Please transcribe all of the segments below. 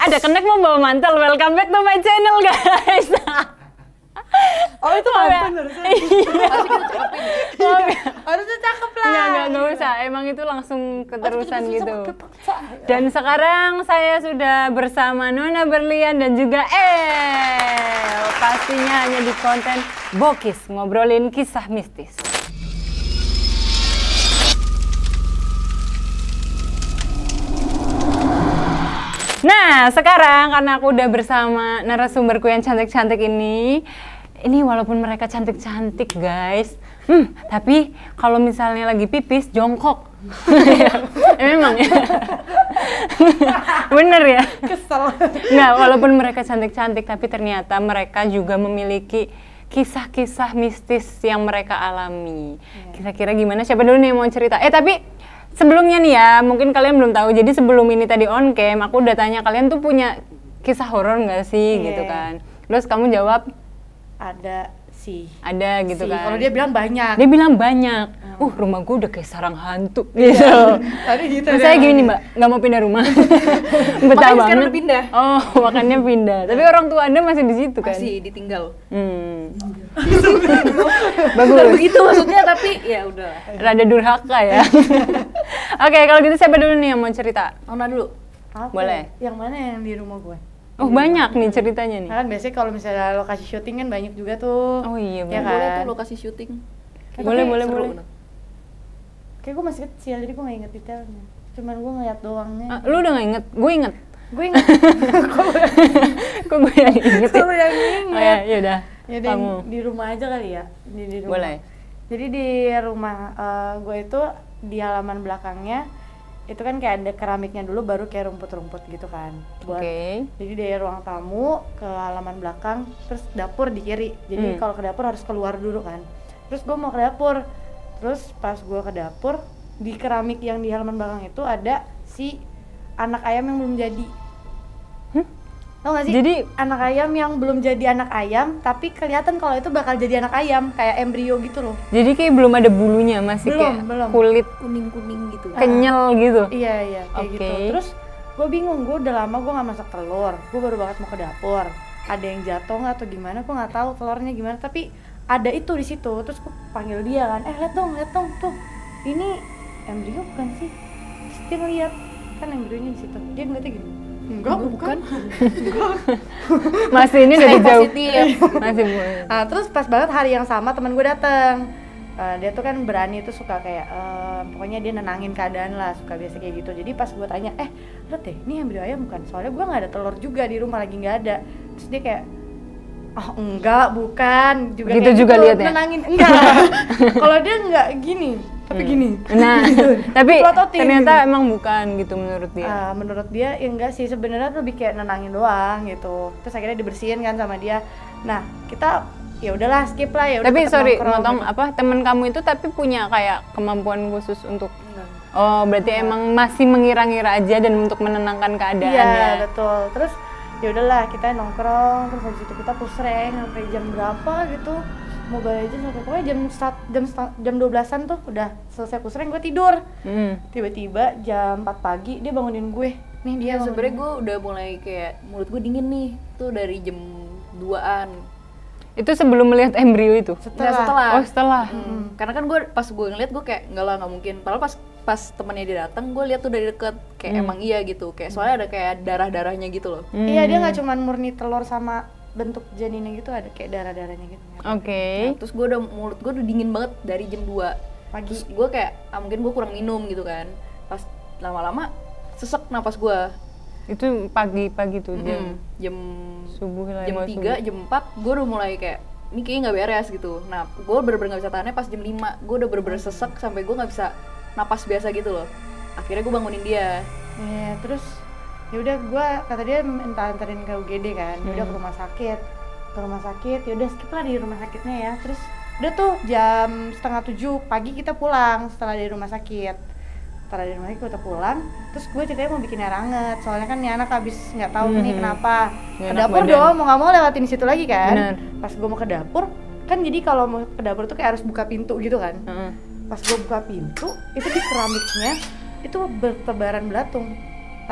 Ada kenek mau bawa mantel. Welcome back to my channel, guys. Oh itu mantan harusnya. Harusnya cakep lah. Nggak usah. Emang itu langsung keterusan gitu. Dan sekarang saya sudah bersama Nona Berlian dan juga pastinya hanya di konten Bokis, ngobrolin kisah mistis. Nah, sekarang karena aku udah bersama narasumberku yang cantik-cantik ini walaupun mereka cantik-cantik guys, tapi kalau misalnya lagi pipis, jongkok. Memang ya? Bener ya? Kesel. Nggak, walaupun mereka cantik-cantik, tapi ternyata mereka juga memiliki kisah-kisah mistis yang mereka alami. Kira-kira gimana? Siapa dulu nih yang mau cerita? Tapi sebelumnya nih ya, mungkin kalian belum tahu. Jadi sebelum ini tadi on cam, aku udah tanya kalian tuh punya kisah horor nggak sih, gitu kan? Terus kamu jawab? Ada sih. Ada gitu kan? Kalau dia bilang banyak. Dia bilang banyak. Rumah gue udah kayak sarang hantu gitu. Tadi gitu. Saya gini mbak, nggak mau pindah rumah. Betah makanya sekarang banget. udah pindah. Oh, makanya pindah. Tapi orang tua Anda masih di situ kan? Masih ditinggal. Bagus. Bukan begitu maksudnya, tapi ya udah. Rada durhaka ya. Oke, kalau gitu siapa dulu nih yang mau cerita? Nona dulu. Apa? Boleh. Yang mana yang di rumah gue? Oh, banyak nih ceritanya nih. Nah, kan biasanya kalau misalnya lokasi syuting kan banyak juga tuh. Oh iya, Ya bener. kan? Boleh tuh lokasi syuting. Boleh. Kayak gue masih kecil, jadi gue gak inget detailnya. Cuman gue ngeliat doangnya. Lu udah gak inget? Gue inget. Gue inget. Kok gue yang inget ya? Kalau yang inget. Oh ya, yaudah. Ya Kamu. di rumah aja kali ya. Di rumah. Boleh. Jadi di rumah gue itu di halaman belakangnya itu kan kayak ada keramiknya dulu, baru kayak rumput-rumput gitu kan. Oke. Jadi dari ruang tamu ke halaman belakang, terus dapur di kiri. Jadi kalau ke dapur harus keluar dulu kan. Terus gue mau ke dapur. Terus pas gue ke dapur, di keramik yang di halaman belakang itu ada si anak ayam yang belum jadi. Tau gak sih? Jadi anak ayam yang belum jadi anak ayam, tapi kelihatan kalau itu bakal jadi anak ayam, kayak embrio gitu loh. Jadi kayak belum ada bulunya, masih kayak Belum. kulit Kuning-kuning gitu. kenyal gitu. Iya, kayak Oke. gitu. Terus gue bingung, gue udah lama gue nggak masak telur. Gue baru banget mau ke dapur. Ada yang jatuh nggak atau gimana? Gue nggak tahu telurnya gimana. Tapi ada itu di situ. Terus gue panggil dia kan, lihat dong tuh. Ini embrio bukan sih? Terus dia ngeliat, kan embrionya di situ. Dia ngeliatnya gini. Enggak, bukan. Masih ini dari Stay jauh. positif. Masih boleh. Nah, terus pas banget hari yang sama teman gue dateng. Dia tuh kan berani tuh, suka kayak pokoknya dia nenangin keadaan lah, suka biasa kayak gitu. Jadi pas gue tanya, lihat deh, ini embrio ayam bukan? Soalnya gue nggak ada telur juga di rumah, lagi nggak ada. Terus dia kayak, oh enggak, bukan. Juga Gitu kayak juga gitu, liatnya? nenangin. Enggak. Kalau dia nggak gini, tapi gini. Nah, tapi Dipelototin ternyata gitu. emang bukan gitu menurut dia. Menurut dia ya enggak sih, sebenarnya lebih kayak nenangin doang gitu. Terus akhirnya dibersihin kan sama dia. Nah, kita ya udahlah skip lah ya. Tapi sorry, nongkrong motong gitu. apa, temen kamu itu tapi punya kayak kemampuan khusus untuk Oh, berarti emang masih mengira-ngira aja dan untuk menenangkan keadaan Iya, ya. betul. Terus ya udahlah kita nongkrong, terus habis itu kita pusreng sampai jam berapa gitu. Mobile Legends sampai pokoknya jam 12-an tuh udah selesai pusreng, gue tidur. Tiba-tiba jam 4 pagi dia bangunin gue. Nih dia Iya, sebenarnya gue udah mulai kayak mulut gue dingin nih. Tuh dari jam 2-an. Itu sebelum melihat embrio itu? Setelah. Oh, setelah. Karena kan gue pas gue ngeliat gue kayak enggak lah, nggak mungkin. Padahal pas temannya dia datang, gue lihat tuh dari deket kayak emang iya gitu. Kayak soalnya ada kayak darah-darahnya gitu loh. Iya, dia nggak cuman murni telur sama bentuk janinnya gitu, ada kayak darah-darahnya gitu. Oke. Nah, terus gue udah mulut gue udah dingin banget dari jam 2 pagi. Terus gue kayak mungkin gue kurang minum gitu kan. Pas lama-lama sesek napas gue. Itu pagi-pagi tuh Jam subuh lah. jam mau 3, subuh. jam 4 gue udah mulai kayak ini kayaknya nggak beres gitu. Nah, gue bener-bener nggak bisa tahannya pas jam 5. Gue udah bener-bener sesek sampai gue nggak bisa napas biasa gitu loh. Akhirnya gue bangunin dia. Iya, terus ya udah gue kata dia minta anterin ke UGD kan. Ya udah ke rumah sakit. Ya udah skip lah di rumah sakitnya ya. Terus udah tuh jam 6:30 pagi kita pulang setelah dari rumah sakit. Setelah dari rumah sakit kita pulang, terus gue ceritanya mau bikin air hangat. Soalnya kan nih anak habis nggak tahu nih kenapa. Nggak Ke enak dapur badan. dong, mau nggak mau lewatin situ lagi kan. Bener. Pas gue mau ke dapur, kan jadi kalau mau ke dapur tuh kayak harus buka pintu gitu kan. Pas gue buka pintu, itu di keramiknya itu bertebaran belatung.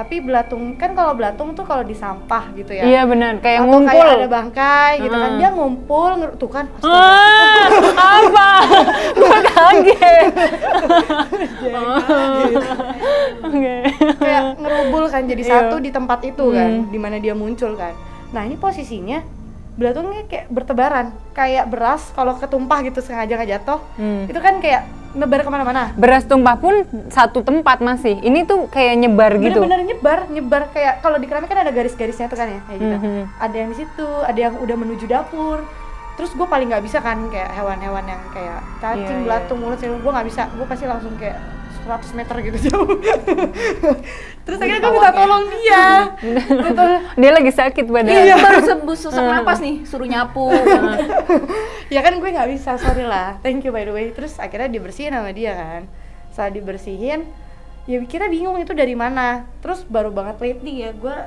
Tapi belatung kan, kalau belatung tuh kalau di sampah gitu ya. Iya benar, kayak Atau ngumpul. kayak ada bangkai gitu kan, dia ngumpul, tuh kan. Apa? Gue kaget. Oke. Kayak ngerubul kan jadi satu di tempat itu kan, di mana dia muncul kan. Nah ini posisinya belatungnya kayak bertebaran, kayak beras kalau ketumpah gitu sengaja nggak jatuh, itu kan kayak nebar kemana-mana. Beras tumpah pun satu tempat masih. Ini tuh kayak nyebar gitu. Bener-bener nyebar kayak kalau di keramik kan ada garis-garisnya tuh kan ya, kayak gitu. Ada yang di situ, ada yang udah menuju dapur. Terus gue paling nggak bisa kan kayak hewan-hewan yang kayak cacing, belatung, ulat, gue nggak bisa. Gue pasti langsung kayak 100 meter gitu jauh. Terus akhirnya gue minta tolong dia. Dia lagi sakit badan. Iya, baru sesak napas nih, suruh nyapu. Ya kan gue nggak bisa, sorry lah. Thank you by the way. Terus akhirnya dibersihin sama dia kan. Saat dibersihin, ya kira bingung itu dari mana. Terus baru banget lately ya, gue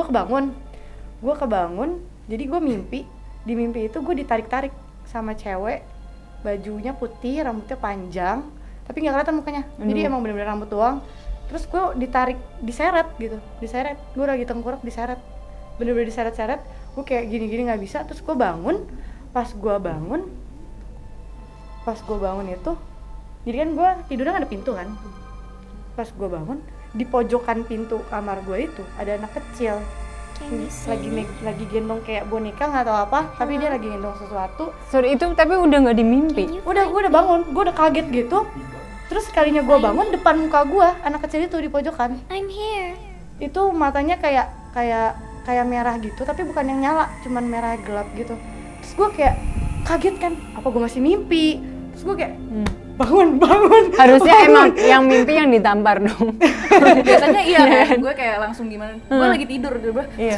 kebangun. Jadi gue mimpi. Di mimpi itu gue ditarik-tarik sama cewek, bajunya putih, rambutnya panjang, tapi nggak kelihatan mukanya. Jadi emang bener-bener rambut doang. Terus gue diseret gitu, gue lagi tengkurap diseret, bener-bener diseret-seret. Gue kayak gini-gini nggak bisa. Terus gue bangun, pas gue bangun itu, jadi kan gue tidurnya nggak ada pintu kan. Pas gue bangun, di pojokan pintu kamar gue itu ada anak kecil, lagi gendong kayak boneka nggak tahu apa, tapi dia lagi gendong sesuatu. Sorry, itu tapi udah nggak di mimpi. Gue udah bangun, gue udah kaget gitu. Terus sekalinya gue bangun, depan muka gue anak kecil itu di pojokan. I'm here. Itu matanya kayak merah gitu, tapi bukan yang nyala, cuman merah gelap gitu. Terus gue kayak kaget kan, apa gue masih mimpi? Terus gue kayak bangun. Harusnya emang yang mimpi yang ditampar dong. Biasanya iya kan, gue kayak langsung gimana, gue lagi tidur gitu. Iya.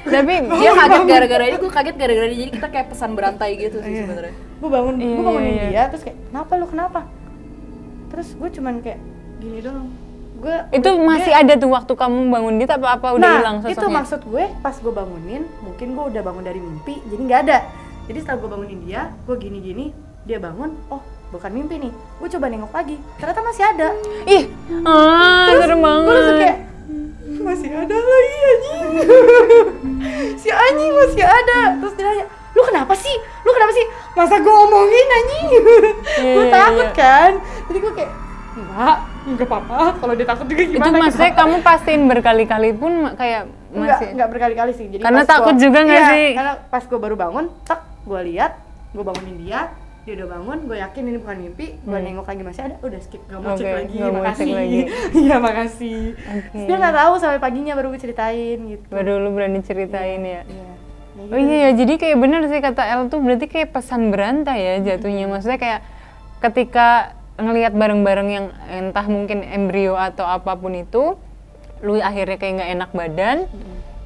Tapi Dia kaget gara-gara ini, gue kaget gara-gara ini. Jadi kita kayak pesan berantai gitu sih sebenarnya. Gue bangunin Iya. dia, terus kayak kenapa? Terus gue cuman kayak gini doang. itu masih ada tuh waktu kamu bangun dia apa udah hilang sosoknya? Itu maksud gue, pas gue bangunin, mungkin gue udah bangun dari mimpi, jadi nggak ada. Jadi setelah gue bangunin dia, gue gini-gini, dia bangun, oh bukan mimpi nih. Gue coba nengok lagi, ternyata masih ada. Ih, serem banget. Gue langsung kayak, masih ada lagi anjing. Si anjing masih ada. Terus dia nanya, lu kenapa sih? Masa gue omongin anjing? Gue takut kan. Jadi gue kayak, enggak apa-apa. Kalau dia takut juga gimana? Itu maksudnya kamu pastiin berkali-kali pun kayak masih? Enggak berkali-kali sih. Jadi Karena pas takut juga nggak sih? Karena pas gue baru bangun, gue lihat, gue bangunin dia udah bangun, gue yakin ini bukan mimpi. Gue nengok lagi masih ada, udah skip, gak mau cek lagi, nggak mau cek makasih. lagi. Iya makasih. Terus dia nggak tahu sampai paginya baru gue ceritain gitu. Baru lu berani ceritain ya? Iya. Oh iya, jadi kayak bener sih kata El tuh berarti kayak pesan berantai ya jatuhnya. Maksudnya kayak ketika ngelihat barang-barang yang entah mungkin embrio atau apapun itu, lu akhirnya kayak nggak enak badan,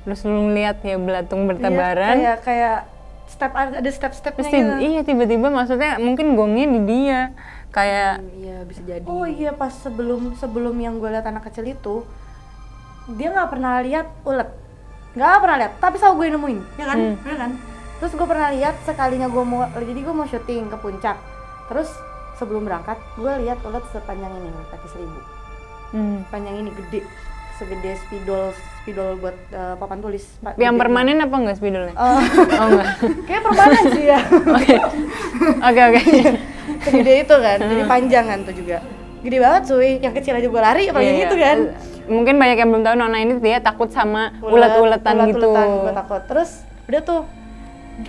terus lu ngeliat ya belatung bertebaran. Iya, kayak ada step-stepnya Terus gitu. iya tiba-tiba maksudnya mungkin gongnya di dia kayak Iya bisa jadi. Oh iya, pas sebelum yang gue lihat anak kecil itu, dia nggak pernah lihat ulet, nggak pernah lihat, tapi selalu gue nemuin, ya kan, bener kan? Terus gue pernah lihat sekalinya gue mau syuting ke puncak, terus sebelum berangkat gue lihat ulet sepanjang ini, kaki 1000, panjang ini gede, segede spidol buat papan tulis. yang Gede. permanen apa enggak spidolnya? Oh Enggak. kayak permanen sih ya. Oke. Segede itu kan, jadi panjang kan tuh juga. Gede banget cuy, yang kecil aja gue lari, apalagi Iya, gitu kan. Mungkin banyak yang belum tahu Nona ini dia takut sama ulet-uletan gitu. Gue takut. Terus udah tuh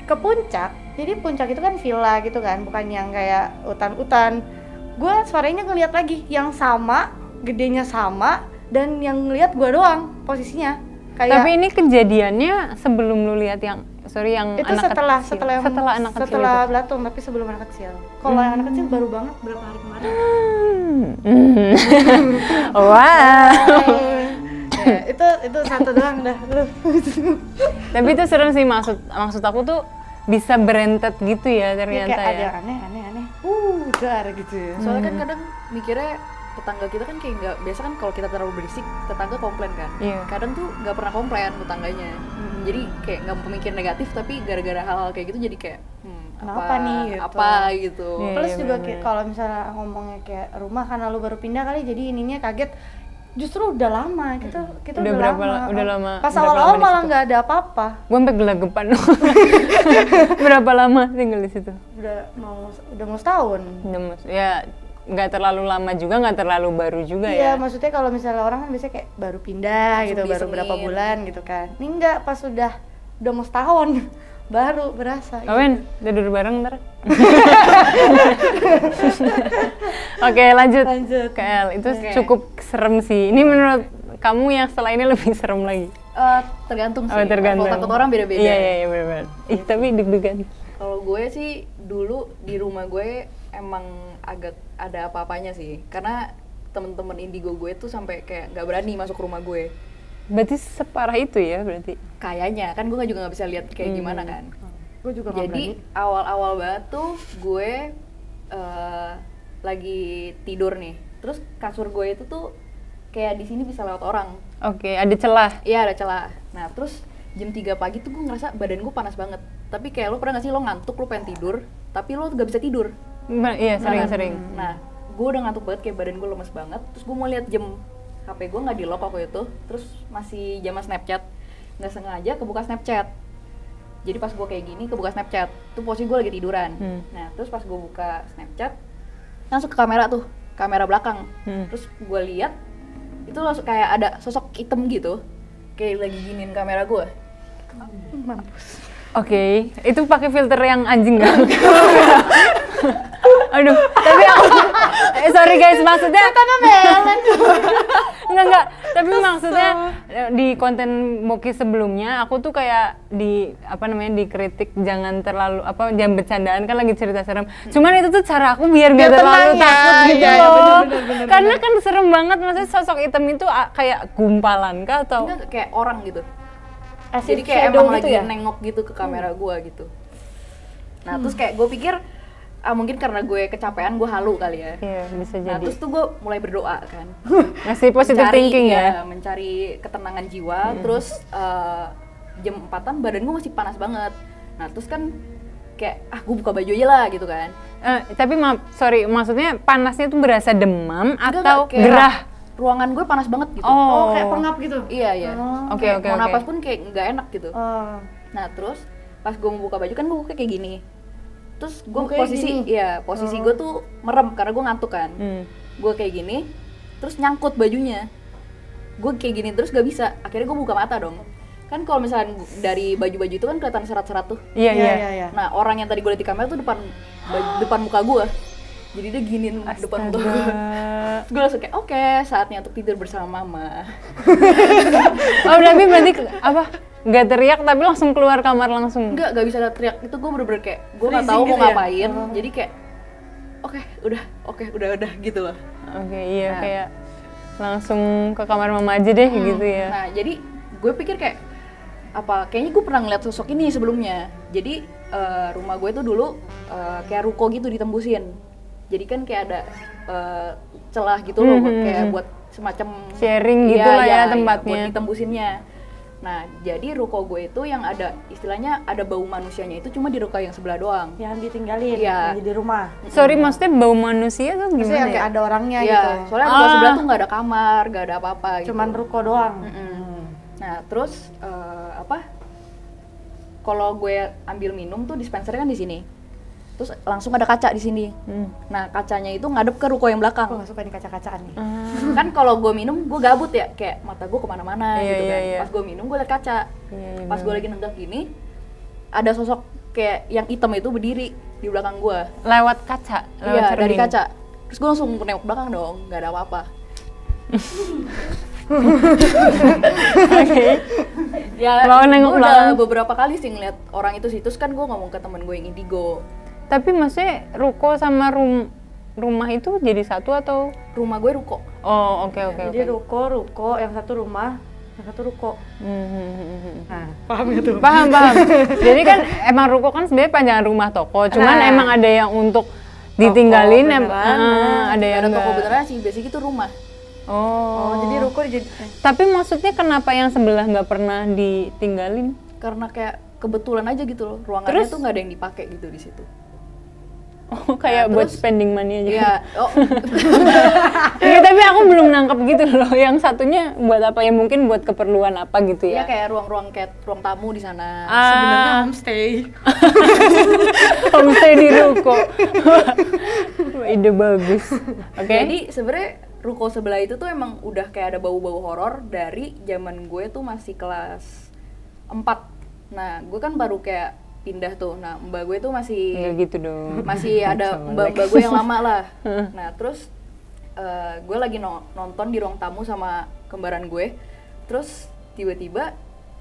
ke puncak, jadi puncak itu kan villa gitu kan, bukan yang kayak hutan-hutan. Gue suaranya ngeliat lagi, yang sama, gedenya sama, dan yang ngeliat gue doang posisinya. Kayak Tapi ini kejadiannya sebelum lu lihat yang yang itu anak setelah kecil. setelah anak kecil setelah itu. belatung, tapi sebelum anak kecil. Kalau yang anak kecil baru banget berapa hari kemarin. Wow. Ya, itu satu doang dah. Tapi itu serem sih, maksud aku tuh bisa berentet gitu ya ternyata kayak ada ya. yang aneh. Dar gitu ya. Soalnya kan kadang mikirnya tetangga kita kan kayak nggak, biasa kan kalau kita terlalu berisik tetangga komplain kan. Iya. Kadang tuh nggak pernah komplain tetangganya. Jadi kayak nggak pemikir negatif, tapi gara-gara hal-hal kayak gitu jadi kayak Kenapa nih, gitu. apa gitu. Iya, Plus juga bener-bener. kayak kalau misalnya ngomongnya kayak rumah karena lu baru pindah kali, jadi ininya kaget. Justru udah lama, kita Udah udah berapa lama. udah lama? Pas berapa awal-awal lama di malah situ? nggak ada apa-apa. Gue sampai gelagapan. Berapa lama tinggal di situ? Udah mau setahun. Ya nggak terlalu lama juga, nggak terlalu baru juga Iya, ya. maksudnya kalau misalnya orang kan biasanya kayak baru pindah Langsung gitu, baru diisengin. berapa bulan gitu kan. Ini enggak, pas udah mau setahun baru berasa. Kawan, tidur bareng ntar. Oke, lanjut. Lanjut. KL, itu Oke. cukup serem sih. Ini menurut kamu yang setelah ini lebih serem lagi? Tergantung sih. Oh, tergantung. Kalau takut orang beda-beda. Iya, benar-benar. Ih, tapi deg-degan. Kalau gue sih dulu di rumah gue emang agak ada apa-apanya sih, karena temen-temen indigo gue tuh sampai kayak nggak berani masuk rumah gue. Berarti separah itu ya berarti? Kayaknya kan gue juga nggak bisa lihat kayak gimana kan. Gue juga nggak Jadi berani. awal-awal banget tuh gue lagi tidur nih, terus kasur gue itu tuh kayak di sini bisa lewat orang. Oke, ada celah. Iya ada celah. Nah terus jam 3 pagi tuh gue ngerasa badan gue panas banget. Tapi kayak lo pernah gak sih lo ngantuk, lo pengen tidur, tapi lo gak bisa tidur. Iya, sering-sering. Nah, gue udah ngantuk banget, kayak badan gue lemes banget. Terus gue mau lihat jam, HP gue nggak di lock waktu itu. Terus masih zaman Snapchat, nggak sengaja kebuka Snapchat. Jadi pas gue kayak gini kebuka Snapchat, tuh posisi gue lagi tiduran. Nah, terus pas gue buka Snapchat, langsung ke kamera tuh, kamera belakang. Terus gue lihat itu langsung kayak ada sosok hitam gitu, kayak lagi giniin kamera gue. Mampus. Oke, itu pakai filter yang anjing nggak? Aduh, tapi aku, sorry guys, maksudnya enggak, tapi maksudnya di konten Moki sebelumnya aku tuh kayak dikritik jangan terlalu jangan bercandaan kan lagi cerita serem. Cuman itu tuh cara aku biar nggak terlalu tenang ya. takut gitu Iya, loh. bener. Karena kan serem banget, maksudnya sosok hitam itu kayak gumpalan kah atau? Enggak, kayak orang gitu. As Jadi if kayak shadow emang gitu lagi ya? nengok gitu ke kamera gue gitu. Nah terus kayak gue pikir mungkin karena gue kecapean, gue halu kali ya. Iya, bisa Nah jadi. terus tuh gue mulai berdoa kan, Ngasih positive thinking ya. mencari ketenangan jiwa. Terus jam 4-an badan gue masih panas banget. Nah terus kan kayak gue buka baju aja lah gitu kan. Tapi sorry, maksudnya panasnya tuh berasa demam atau kayak gerah? ruangan gue panas banget gitu. Oh, kayak pengap gitu? Iya iya. Oh. Oke, Kayak oke, mau oke. napas pun kayak nggak enak gitu. Oh. Nah terus pas gue mau buka baju kan gue kayak gini. Terus gue Bukanya posisi gue tuh merem karena gue ngantuk kan. Gue kayak gini, terus nyangkut bajunya. Gue kayak gini terus gak bisa. Akhirnya gue buka mata dong. Kan kalau misalnya dari baju-baju itu kan kelihatan serat-serat tuh. Iya. Nah orang yang tadi gue liat di kamera tuh depan muka gue. Jadi dia giniin depan muka gue. Gue langsung kayak oke, saatnya untuk tidur bersama mama. Oh, berarti apa? Nggak teriak tapi langsung keluar kamar langsung. Gak bisa teriak, itu gue bener-bener kayak gue gak Freezing tahu mau gitu ya? ngapain. Jadi kayak udah gitu loh. Oke, iya Nah. kayak langsung ke kamar mama aja deh gitu ya. Nah jadi gue pikir kayak kayaknya gue pernah ngeliat sosok ini sebelumnya. Jadi rumah gue tuh dulu kayak ruko gitu ditembusin. Jadi kan kayak ada celah gitu loh, kayak buat semacam Sharing gitu lah ya tempatnya. buat ditembusinnya. Nah jadi ruko gue itu yang ada istilahnya ada bau manusianya itu cuma di ruko yang sebelah doang. Yang ditinggalin, Iya. yang di rumah. Sorry, maksudnya bau manusia tuh Maksudnya gimana yang ya? kayak ada orangnya Iya, gitu. soalnya ruko sebelah tuh nggak ada kamar, nggak ada apa-apa gitu. Cuman ruko doang. Nah terus kalau gue ambil minum tuh dispensernya kan di sini. Terus langsung ada kaca di sini. Nah kacanya itu ngadep ke ruko yang belakang. Gue gak suka nih kaca-kacaan nih. Kan kalau gue minum gue gabut ya, kayak mata gue kemana-mana Iya, gitu kan. iya. Pas gue minum gue liat kaca. Iya, Pas gue lagi nenggak gini, ada sosok kayak yang hitam itu berdiri di belakang gue. Lewat kaca, lewat Iya dari cermin. kaca. Terus gue langsung nengok belakang dong, nggak ada apa-apa. Oke. Ya, Mau nengok gue udah belakang. beberapa kali sih ngeliat orang itu sih. Terus kan gue ngomong ke temen gue yang indigo. Tapi maksudnya ruko sama rumah itu jadi satu atau? Rumah gue ruko. Oh, oke. Jadi ruko, yang satu rumah, yang satu ruko. Nah, paham ya tuh? Paham. Jadi kan emang ruko kan sebenarnya panjangan rumah toko, cuman Nah. emang ada yang untuk ditinggalin, beneran. ada yang Ada toko enggak. beneran sih, biasanya gitu rumah. Oh, jadi ruko jadi Tapi maksudnya kenapa yang sebelah nggak pernah ditinggalin? Karena kayak kebetulan aja gitu loh, ruangannya Terus? tuh nggak ada yang dipakai gitu di situ. Oh, kayak buat spending money aja. Iya, Iya, tapi aku belum nangkep gitu loh. Yang satunya buat apa ya? Mungkin buat keperluan apa gitu iya ya? kayak ruang tamu di sana. Sebenarnya homestay. Homestay di ruko. Ide bagus. Oke. Jadi sebenarnya ruko sebelah itu tuh emang udah kayak ada bau-bau horor dari zaman gue tuh masih kelas 4. Nah, gue kan baru kayak pindah tuh. Nah, mbak gue tuh masih Nggak gitu dong. masih ada mbak gue yang lama lah. Nah, terus gue lagi nonton di ruang tamu sama kembaran gue. Terus tiba-tiba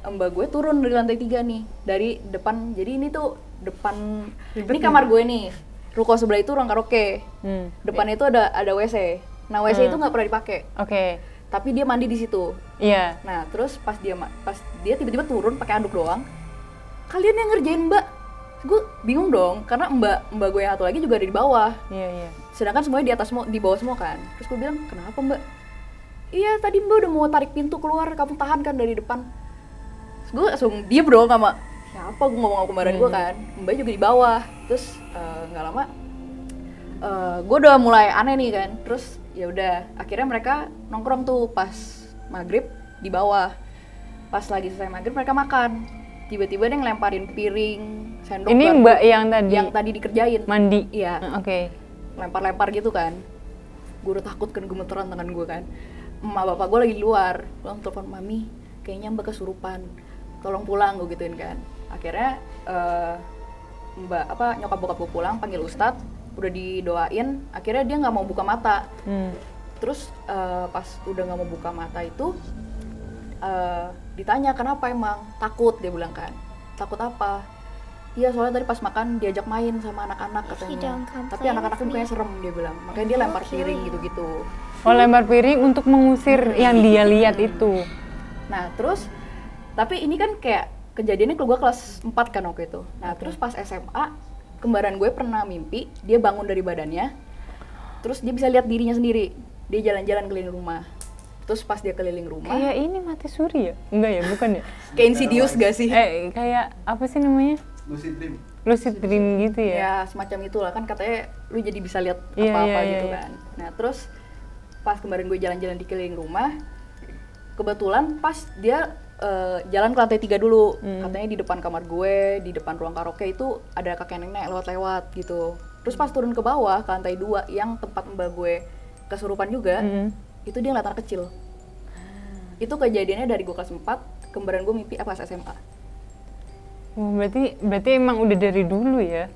mbak gue turun dari lantai 3 nih, dari depan. Jadi ini tuh depan, ini kamar gue nih. Ruko sebelah itu ruang karaoke. Depannya itu ada WC. Nah, WC itu nggak pernah dipakai. Oke. Tapi dia mandi di situ. Iya. Nah, terus pas dia tiba-tiba turun pakai anduk doang. Kalian yang ngerjain mbak? Gue bingung dong, karena mbak gue yang satu lagi juga ada di bawah. Iya. Sedangkan semuanya di atas semua, di bawah semua kan. Terus gue bilang, kenapa mbak? Iya, tadi mbak udah mau tarik pintu keluar, kamu tahan kan dari depan. Terus gue langsung diem dong sama siapa, gue ngomong sama kembaran gue kan. Mbak juga di bawah. Terus nggak lama, gue udah mulai aneh nih kan. Terus ya udah, akhirnya mereka nongkrong tuh pas maghrib di bawah. Pas lagi selesai maghrib mereka makan. Tiba-tiba dia ngelemparin piring, sendok. Ini garpu mbak yang tadi dikerjain. mandi. Iya. Oke. Lempar-lempar gitu kan. Gue udah takut kan, gemeteran tangan gue kan. Emak bapak gue lagi di luar. Pulang telepon, mami, kayaknya mbak kesurupan. Tolong pulang, gue gituin kan. Akhirnya nyokap bokap gue pulang, panggil ustadz, udah didoain. Akhirnya dia nggak mau buka mata. Terus pas udah nggak mau buka mata itu, ditanya kenapa emang, takut dia bilang kan. Takut apa? Iya, soalnya tadi pas makan diajak main sama anak-anak katanya. Tapi anak-anaknya mukanya serem dia bilang. Makanya dia lempar piring gitu-gitu. Oh, lempar piring untuk mengusir yang dia lihat itu. Nah, terus tapi ini kan kayak kejadiannya kalau gue kelas 4 kan waktu itu. Nah, terus pas SMA, kembaran gue pernah mimpi dia bangun dari badannya. Terus dia bisa lihat dirinya sendiri. Dia jalan-jalan keliling rumah. Terus pas dia keliling rumah, Kayak ini Mati Suri ya? Enggak ya, bukan ya? kayak Insidious gak sih? Kayak apa sih namanya? Lucid Dream gitu ya? Ya semacam itulah, kan katanya lu jadi bisa lihat Iya, apa-apa iya, gitu iya. kan. Nah terus pas kemarin gue jalan-jalan di keliling rumah, kebetulan pas dia jalan ke lantai 3 dulu. Katanya di depan kamar gue, di depan ruang karaoke itu ada kakek nenek lewat-lewat gitu. Terus pas turun ke bawah ke lantai 2 yang tempat mbak gue kesurupan juga, itu dia ngeliat anak kecil. Itu kejadiannya dari gue kelas 4, kembaran gue mimpi pas SMA. Oh, berarti emang udah dari dulu ya?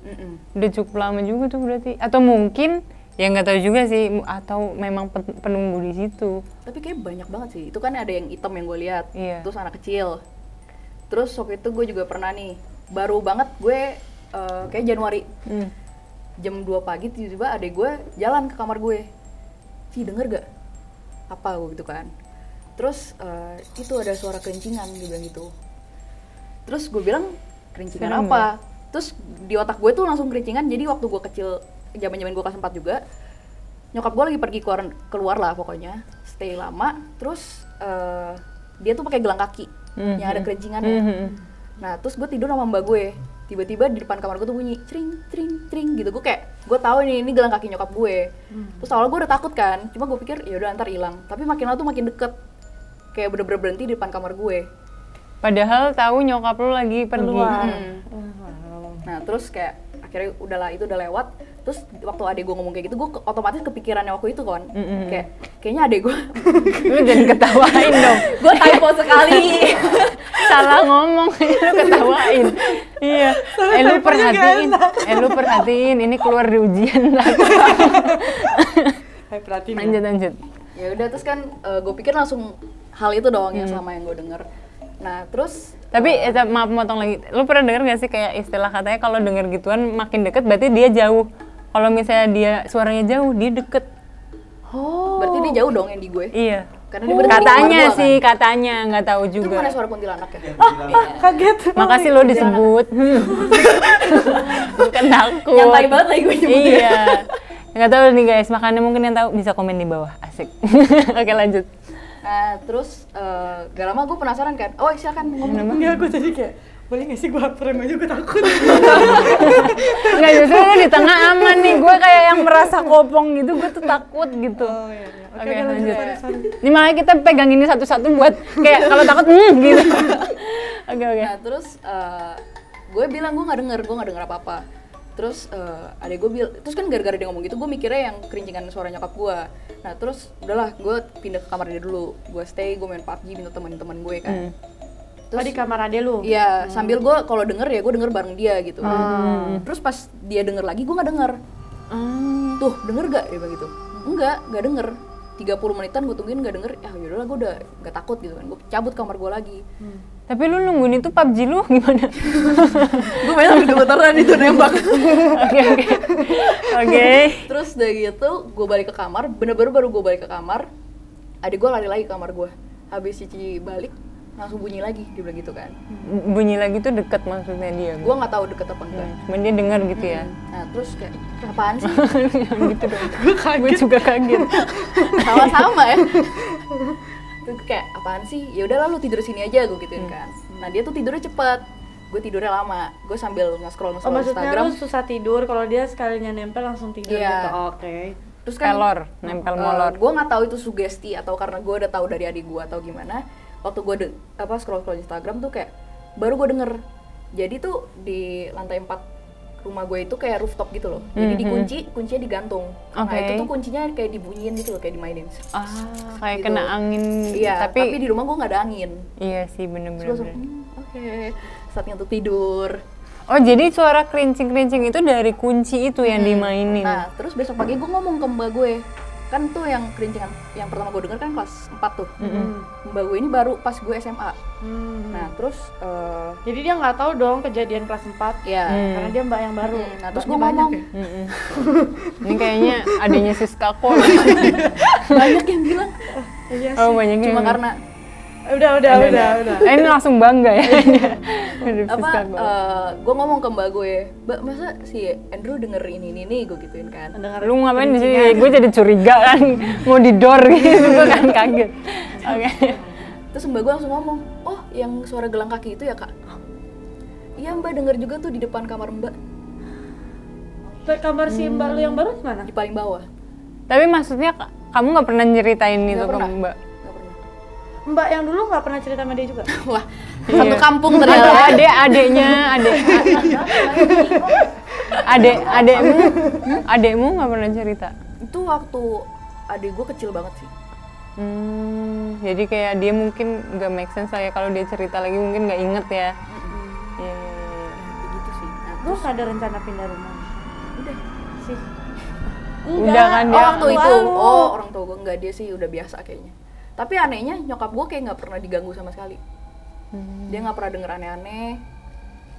Udah cukup lama juga tuh berarti. Atau mungkin, ya nggak tahu juga sih, atau memang penunggu di situ. Tapi kayak banyak banget sih. Itu kan ada yang hitam yang gue lihat. Iya. Terus anak kecil. Terus waktu itu gue juga pernah nih, baru banget gue kayak Januari. Jam 2 pagi tiba-tiba adek gue jalan ke kamar gue. Ci, denger gak? Apa gue gitu kan. Terus itu ada suara kelincingan, dia bilang gitu. Terus gue bilang, kelincingan Serem apa? Terus di otak gue tuh langsung kelincingan. Jadi waktu gue kecil, zaman-zaman gue kelas 4 juga, nyokap gue lagi pergi keluar lah pokoknya, stay lama. Terus dia tuh pakai gelang kaki yang ada kelincingannya. Nah terus gue tidur sama mbak gue, tiba-tiba di depan kamar gue tuh bunyi cring cring cring gitu. Gue kayak, gue tahu ini gelang kaki nyokap gue. Terus awalnya gue udah takut kan, cuma gue pikir ya udah ntar hilang. Tapi makin lama tuh makin deket, kayak bener-bener berhenti di depan kamar gue. Padahal tahu nyokap lu lagi pergi. Nah terus kayak akhirnya udahlah, itu udah lewat. Terus waktu adek gue ngomong kayak gitu, gue otomatis kepikirannya waktu itu kan. Kayaknya adek gue Lu jangan ketawain dong. gue typo sekali. Salah ngomong, lu ketawain. Iya. Lu perhatiin, ini keluar di ujian. Perhatiin. Lanjut. Ya udah, terus kan gue pikir langsung hal itu dong yang sama yang gue denger. Nah terus Tapi maaf motong lagi, lu pernah denger gak sih kayak istilah katanya kalau denger gituan makin deket berarti dia jauh. Kalau misalnya dia suaranya jauh, dia deket. berarti dia jauh dong yang di gue. Iya. Karena dia berhenti di Katanya kamar gua, sih, kan? katanya nggak tahu Itu juga. mana suara kuntilanak ya? Kaget. Makasih lo disebut. Bukan takut. Nyantai banget lagi gue nyebutnya. Iya. Nggak tahu nih guys, makanya mungkin yang tahu bisa komen di bawah. Asik. Oke lanjut. Nah terus gak lama gue penasaran kan, oh silakan ngomong. Enggak, gue tadi kayak Boleh nggak sih gue frame aja, gue takut. Nggak, justru lu di tengah aman nih. Gue kayak yang merasa kopong gitu, gue tuh takut gitu. Oh iya. Oke, lanjut. Ini makanya kita pegang ini satu-satu buat kayak kalau takut gitu. Oke. Nah terus gue bilang gue nggak denger apa-apa. Terus adek gue bilang, terus kan gara-gara dia ngomong gitu, gue mikirnya yang kerincingan suara nyokap gue. Nah terus udahlah, gue pindah ke kamar dia dulu. Gue stay, gue main PUBG, minta teman-teman gue kan. Terus di kamar adek lu? Iya, sambil gue kalau denger ya gue denger bareng dia gitu. Terus pas dia denger lagi, gue nggak denger. Tuh denger gak? Dia bilang gitu. Nggak denger. 30 menitan gue tungguin nggak denger. Ya yaudahlah, gue udah nggak takut gitu kan. Gue cabut kamar gue lagi. Tapi lu nungguin itu PUBG lu gimana? Gue main sambil gemeteran itu nembak. Oke. Terus udah gitu, gue balik ke kamar. Bener-bener baru gue balik ke kamar, adik gue lari lagi ke kamar gue. Habis Cici balik, langsung bunyi lagi, dia bilang gitu kan. Bunyi lagi tuh deket maksudnya dia? Gue nggak tahu deket apa enggak. Cuman dia dengar gitu ya? Nah terus kayak, apaan sih? Jangan gitu dong. Gue juga kaget. Sama-sama ya. Tuh kayak apaan sih? Ya udah lalu tidur sini aja, gue gituin kan. Nah dia tuh tidurnya cepet, gue tidurnya lama. Gue sambil nge-scroll maksudnya Instagram. lu susah tidur, kalau dia sekalinya nempel langsung tidur gitu. Oke. Terus kan nempel molor. Gue nggak tahu itu sugesti atau karena gue udah tahu dari adik gue atau gimana. Waktu gue scroll Instagram tuh kayak baru gue denger. Jadi tuh di lantai 4 rumah gue itu kayak rooftop gitu loh. Jadi dikunci, kuncinya digantung. Nah itu tuh kuncinya kayak dibunyiin gitu loh, kayak dimainin. Kayak gitu. kena angin. Iya, tapi di rumah gue nggak ada angin. Iya sih, bener-bener. Oke, saatnya untuk tidur. Oh, jadi suara kerincing-kerincing itu dari kunci itu yang dimainin? Nah, terus besok pagi gue ngomong ke mbak gue. Kan tuh yang kerincingan yang pertama gue denger kan kelas 4 tuh. Mbak gue ini baru pas gue SMA. Nah, terus jadi dia nggak tahu dong kejadian kelas 4. Iya. Karena dia mbak yang baru. Nah, terus gue ngomong. Ini kayaknya adanya Siska kok. Banyak yang bilang. Iya sih. Oh, banyak yang Cuma karena udah. Ini langsung bangga ya. Gue ngomong ke mbak gue, mbak masa si Andrew denger ini gue gituin kan. Lu ngapain di sini? Gue jadi curiga kan, mau didor gitu, gue kan kaget. Oke. Terus mbak gue langsung ngomong, oh yang suara gelang kaki itu ya kak? Iya mbak denger juga tuh di depan kamar mbak. Kamar si mbak lu yang baru di mana? Di paling bawah. Tapi maksudnya kamu nggak pernah nyeritain itu ke mbak? Mbak yang dulu nggak pernah cerita sama dia juga? Wah, satu kampung ternyata. Adekmu nggak pernah cerita? Itu waktu adek gue kecil banget sih. Jadi kayak dia mungkin nggak make sense lah ya kalau dia cerita lagi, mungkin nggak inget ya. Iya. Begitu sih. Nah, lu ada rencana pindah rumah? Udah sih. Udah kan dia. Waktu itu. Oh, orang tua gue enggak, dia sih udah biasa kayaknya. Tapi anehnya nyokap gue kayak nggak pernah diganggu sama sekali. Dia nggak pernah denger aneh-aneh,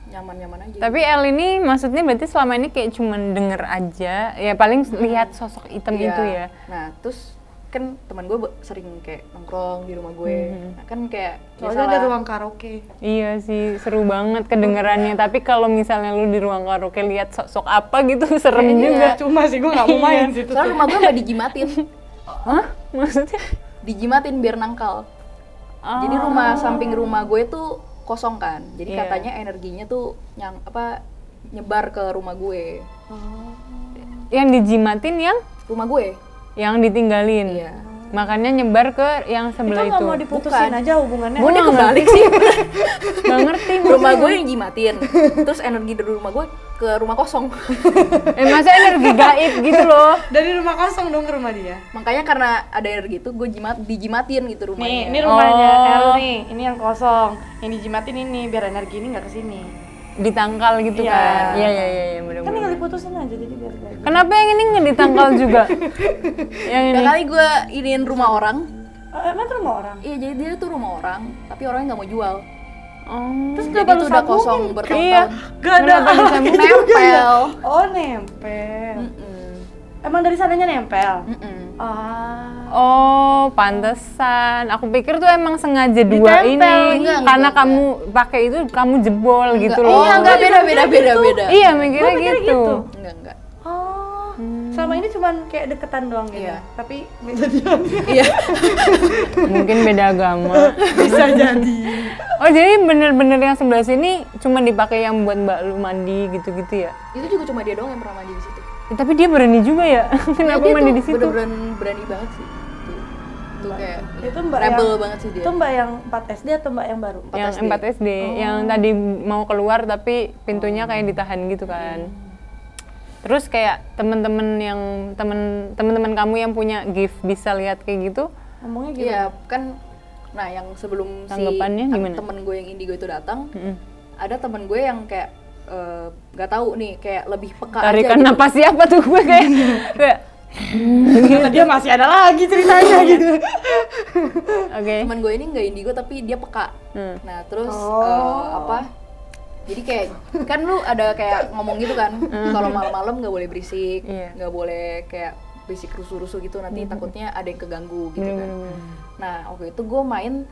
nyaman-nyaman aja. Tapi El ini maksudnya berarti selama ini kayak cuman denger aja, ya paling lihat sosok hitam itu ya. Nah terus kan teman gue sering kayak nongkrong di rumah gue, nah, kan kayak soalnya ada ruang karaoke. Iya sih, seru banget kedengerannya. Tapi kalau misalnya lu di ruang karaoke lihat sosok apa gitu serem juga. Cuma sih gue nggak mau main situ. Soalnya rumah gue nggak dijimatin. Hah? Maksudnya? Dijimatin biar nangkal. Jadi rumah samping rumah gue tuh kosong kan. Jadi katanya energinya tuh nyebar ke rumah gue. Yang dijimatin yang? Rumah gue. Yang ditinggalin. Iya. Makanya nyebar ke yang sebelah itu. Itu nggak mau diputusin aja hubungannya. Gue udah kebalik sih. Gak ngerti. Rumah gue yang jimatin. Terus energi dari rumah gue ke rumah kosong. Masa energi gaib gitu loh. Dari rumah kosong dong ke rumah dia. Makanya karena ada energi itu gue dijimatin gitu rumahnya. Nih, ini rumahnya El nih. Ini yang kosong. Yang dijimatin ini biar energi ini nggak kesini. Ditangkal gitu kan. Iya benar-benar. Kan tinggal diputusin aja jadi biar gak. Kenapa yang ini nggak ditangkal juga? Yang ini. Kali gue iniin rumah orang. Emang itu rumah orang? Iya, jadi dia tuh rumah orang, tapi orangnya nggak mau jual. Terus jadi itu udah kosong bertahun-tahun. Iya. Gak ada nempel. Oh nempel. Emang dari sananya nempel? Oh, pantesan. Aku pikir tuh emang sengaja dua ini. Karena kamu pakai itu kamu jebol gitu loh. Iya, enggak beda. Iya, mikirnya gitu. Enggak. Oh. Sama selama ini cuman kayak deketan doang gitu. Iya. Tapi nggak jadian. Iya. Mungkin beda agama. Bisa jadi. Oh jadi bener-bener yang sebelah sini cuma dipakai yang buat mbak lu mandi gitu-gitu ya? Itu juga cuma dia doang yang pernah mandi di situ. Ya, tapi dia berani juga ya. Kenapa Dia mandi tuh di situ? bener-bener berani banget sih. Itu kayak Itu mbak rebel yang, banget sih dia. Itu mbak yang 4 SD atau mbak yang baru? Yang 4 SD. 4 SD, yang tadi mau keluar tapi pintunya kayak ditahan gitu kan. Terus kayak temen-temen kamu yang punya gift bisa lihat kayak gitu? Ngomongnya gitu. Iya kan. Nah yang sebelum Tanggapannya gimana? temen gue yang indigo itu datang, ada temen gue yang kayak nggak tahu nih kayak lebih peka Tarikan aja gitu. napas siapa tuh gue kayak Ternyata dia masih ada lagi ceritanya gitu. Oke. Temen gue ini nggak indigo tapi dia peka. Nah terus apa? Jadi kayak kan lu ada kayak ngomong gitu kan, kalau malam-malam nggak boleh berisik, Iya. nggak boleh kayak berisik rusuh-rusuh gitu, nanti takutnya ada yang keganggu gitu kan. Nah waktu itu gue main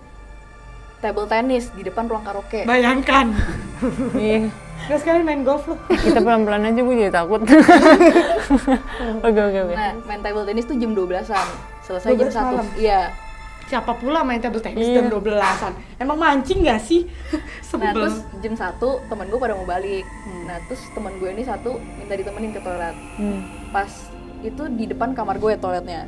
table tennis di depan ruang karaoke. Bayangkan. Iya. Terus sekali main golf lu. Kita pelan-pelan aja, gue jadi takut. Oke. Nah main table tennis tuh jam 12-an, selesai jam 12 malam? 1. Iya. Siapa pula main table tennis Iya. jam 12-an? Emang mancing gak sih? Nah terus jam 1 temen gue pada mau balik. Nah terus temen gue ini satu minta ditemenin ke toilet. Pas itu di depan kamar gue toiletnya.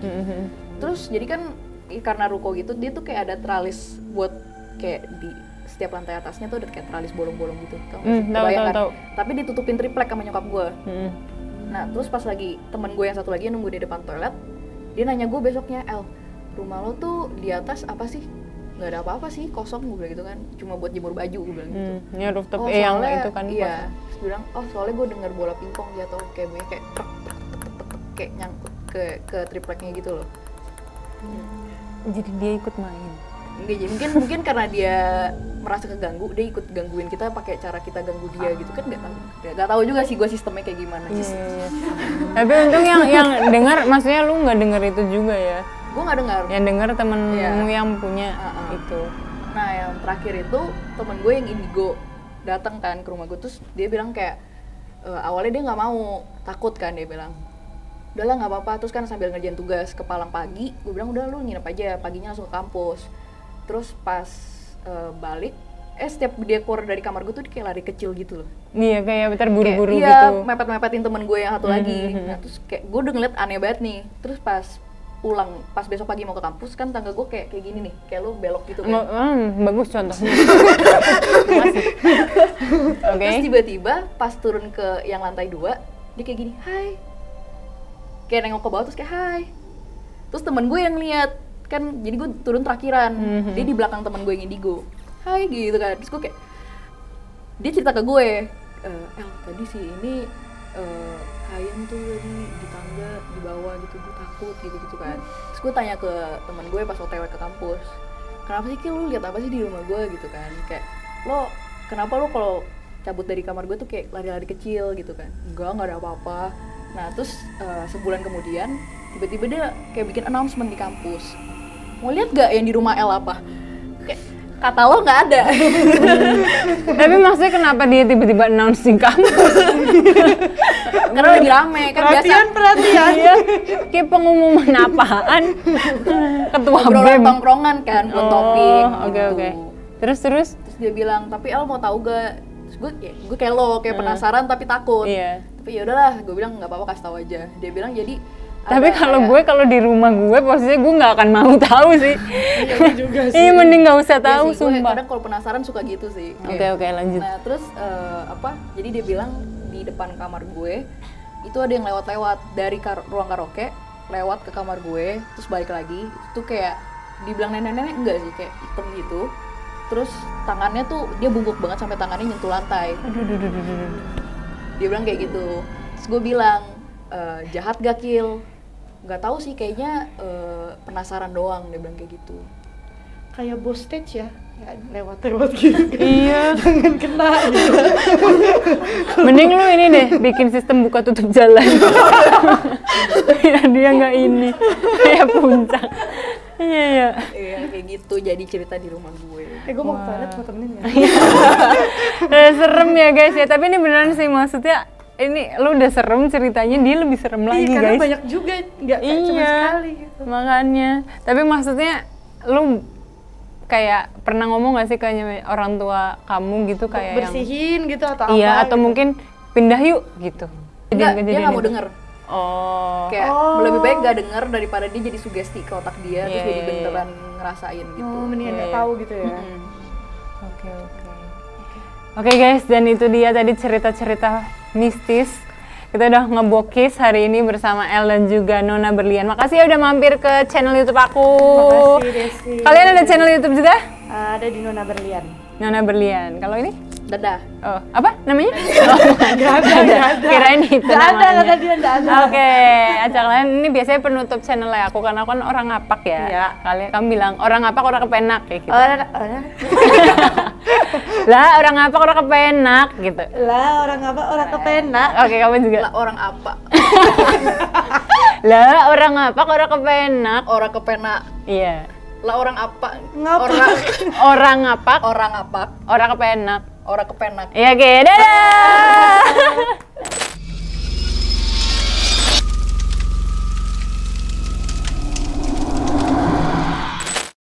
Terus jadi kan karena ruko gitu dia tuh kayak ada teralis buat kayak di setiap lantai atasnya tuh ada kayak teralis bolong-bolong gitu. Tahu. Tapi ditutupin triplek sama nyokap gue. Nah terus pas lagi temen gue yang satu lagi yang nunggu di depan toilet, dia nanya gue besoknya, El, rumah lo tuh di atas apa sih? Nggak ada apa-apa sih, kosong, gue bilang gitu kan, cuma buat jemur baju, gue bilang gitu. Ya rooftop Soalnya, yang itu kan. iya. Terus bilang, oh soalnya gue denger bola pingpong jatuh kayak bunyi kayak trek, kayak nyangkut ke tripleknya gitu loh. Jadi dia ikut main. Enggak, jadi mungkin karena dia merasa keganggu, dia ikut gangguin kita pakai cara kita ganggu dia gitu kan, nggak tahu juga sih gue sistemnya kayak gimana. Iya. Tapi untung yang dengar, maksudnya lu nggak dengar itu juga ya? Gue nggak dengar. Yang dengar temenmu Iya. yang punya itu. Nah yang terakhir itu temen gue yang indigo datang kan ke rumah gue, terus dia bilang kayak awalnya dia nggak mau, takut kan, dia bilang udahlah nggak apa-apa. Terus kan sambil ngerjain tugas ke Palang pagi, gue bilang udah lu nginep aja, paginya langsung ke kampus. Terus pas balik, setiap dia keluar dari kamar gue tuh kayak lari kecil gitu loh. Iya, kayak terburu-buru Kayak, gitu. iya, mepet-mepetin temen gue yang satu lagi. Nah terus kayak gue udah ngeliat aneh banget nih. Terus pas pulang, pas besok pagi mau ke kampus kan tangga gue kayak gini nih, kayak lu belok gitu kan. Bagus contohnya. Oke. Terus tiba-tiba pas turun ke yang lantai 2, dia kayak gini, hai. Kayak nengok ke bawah terus kayak hai. Terus temen gue yang lihat kan, jadi gue turun terakhiran. Dia di belakang temen gue yang indigo. Hai gitu kan. Terus gue kayak, dia cerita ke gue, El tadi sih ini Hayan tuh tadi di tangga di bawah gitu, gue takut gitu kan. Terus gue tanya ke teman gue pas OTW ke kampus, kenapa sih Ki, lu lihat apa sih di rumah gue gitu kan, kayak lo kenapa lo kalau cabut dari kamar gue tuh kayak lari-lari kecil gitu kan. Enggak ada apa-apa. Nah terus sebulan kemudian tiba-tiba dia kayak bikin announcement di kampus, mau lihat gak yang di rumah El apa, kayak kata lo nggak ada. Tapi maksudnya kenapa dia tiba-tiba announcing kamu? Karena lagi rame kan, perhatian. Iya, kayak pengumuman apaan? Ketua obrolan BEM. tongkrongan kan buat topik gitu. Oke. Terus? Terus dia bilang, tapi El mau tahu gak? Terus gue kayak lo, kayak penasaran tapi takut. Iya. Tapi ya udahlah, gue bilang nggak apa-apa, kasih tahu aja. Dia bilang jadi Tapi ada kalau kayak- kalau di rumah gue posisinya gue nggak akan mau tahu sih. Iya juga sih. Iya, mending nggak usah Iya tahu, sih, gue sumpah. kadang kalau penasaran suka gitu sih. Oke, lanjut. Nah terus jadi dia bilang di depan kamar gue itu ada yang lewat-lewat dari ruang karaoke lewat ke kamar gue terus balik lagi. Itu kayak dibilang nenek-nenek enggak sih, kayak hitam gitu. Terus tangannya tuh dia bungkuk banget sampai tangannya nyentuh lantai. Dia bilang kayak gitu. Terus gue bilang, jahat gak Kil? Nggak tahu sih, kayaknya penasaran doang, dia bilang kayak gitu. Kayak bos stage ya, lewat-lewat gitu. Iya. Jangan kena gitu. Mending lu ini deh, bikin sistem buka tutup jalan. Ya dia nggak ini, kayak puncak. Iya. Iya kayak gitu, jadi cerita di rumah gue. Gue mau ke toilet, mau temenin ya. Serem ya guys ya, tapi ini beneran sih, maksudnya ini lu udah serem ceritanya, dia lebih serem lagi karena guys. banyak juga, nggak cuma sekali gitu. Makanya. Tapi maksudnya lu kayak pernah ngomong gak sih ke orang tua kamu gitu kayak bersihin gitu atau apa? Iya, atau gitu. mungkin pindah yuk gitu. Enggak, dia nggak mau itu. denger. Oh. Kayak lebih baik gak denger daripada dia jadi sugesti ke otak dia, terus Iya, jadi iya, iya. beneran ngerasain gitu. Oh, mendingan nggak Iya. tahu gitu ya. Oke. Oke guys, dan itu dia tadi cerita-cerita mistis. Kita udah ngebokis hari ini bersama El dan juga Nona Berlian. Makasih ya udah mampir ke channel YouTube aku. Makasih Desi. Kalian ada channel YouTube juga? Ada di Nona Berlian. Nona Berlian. Kalau ini? Dadah. Oh, apa namanya? Nggak ada. Kirain itu Nggak ada, namanya. kata dia nggak ada. Oke, acak lain ini biasanya penutup channel aku karena aku kan orang ngapak ya. Iya. Kamu bilang orang ngapak orang kepenak kayak gitu. Orang Lah orang ngapak orang kepenak gitu. lah orang apa? Orang kepenak. Oke, kamu juga. Lah orang apa? Lah orang ngapak orang kepenak. Orang kepenak. Iya. Lah orang apa? Ngapak. Orang ngapak Orang apa? orang kepenak. Orang kepenak. Iya, oke. Dadah.